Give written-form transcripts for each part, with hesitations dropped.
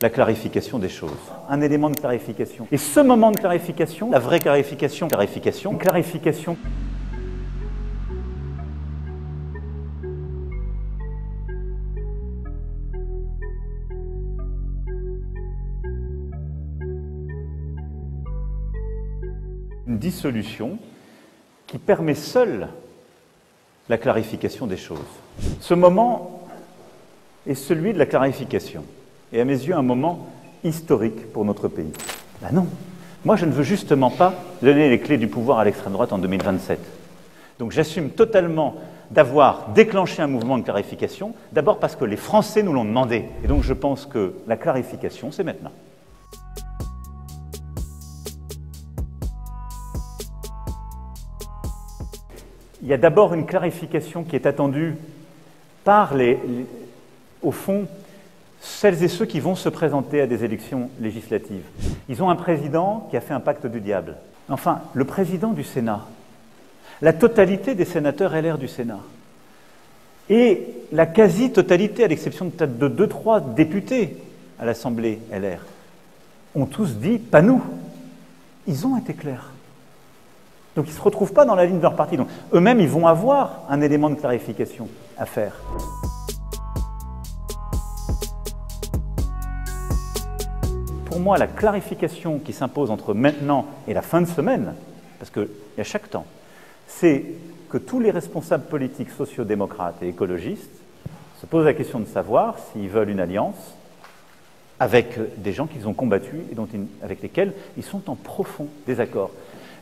la clarification des choses. Un élément de clarification. Et ce moment de clarification, la vraie clarification, clarification. Une dissolution qui permet seule la clarification des choses. Ce moment est celui de la clarification. Et à mes yeux, un moment historique pour notre pays. Ben non, moi je ne veux justement pas donner les clés du pouvoir à l'extrême droite en 2027. Donc j'assume totalement d'avoir déclenché un mouvement de clarification, d'abord parce que les Français nous l'ont demandé. Et donc je pense que la clarification, c'est maintenant. Il y a d'abord une clarification qui est attendue par au fond, celles et ceux qui vont se présenter à des élections législatives. Ils ont un président qui a fait un pacte du diable. Enfin, le président du Sénat, la totalité des sénateurs LR du Sénat, et la quasi-totalité, à l'exception de 2-3 députés à l'Assemblée LR, ont tous dit « pas nous ». Ils ont été clairs. Donc ils ne se retrouvent pas dans la ligne de leur parti. Donc eux-mêmes, ils vont avoir un élément de clarification à faire. Pour moi, la clarification qui s'impose entre maintenant et la fin de semaine, parce qu'il y a chaque temps, c'est que tous les responsables politiques sociodémocrates et écologistes se posent la question de savoir s'ils veulent une alliance avec des gens qu'ils ont combattus et avec lesquels ils sont en profond désaccord.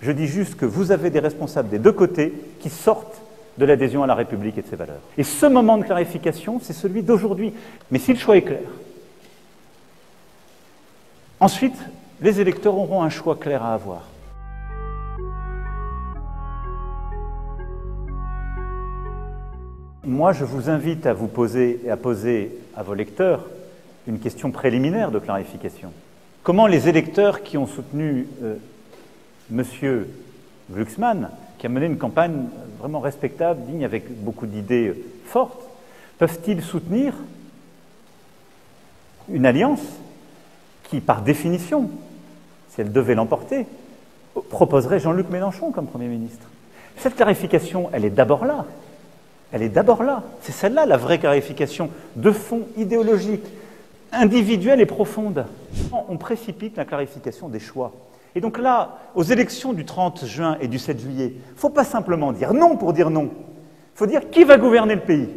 Je dis juste que vous avez des responsables des deux côtés qui sortent de l'adhésion à la République et de ses valeurs. Et ce moment de clarification, c'est celui d'aujourd'hui. Mais si le choix est clair, ensuite, les électeurs auront un choix clair à avoir. Moi, je vous invite à vous poser et à poser à vos lecteurs une question préliminaire de clarification. Comment les électeurs qui ont soutenu Monsieur Glucksmann, qui a mené une campagne vraiment respectable, digne, avec beaucoup d'idées fortes, peuvent-ils soutenir une alliance qui, par définition, si elle devait l'emporter, proposerait Jean-Luc Mélenchon comme Premier ministre? Cette clarification, elle est d'abord là. Elle est d'abord là. C'est celle-là, la vraie clarification de fond idéologique, individuelle et profonde. On précipite la clarification des choix. Et donc là, aux élections du 30 juin et du 7 juillet, il ne faut pas simplement dire non pour dire non. Il faut dire qui va gouverner le pays.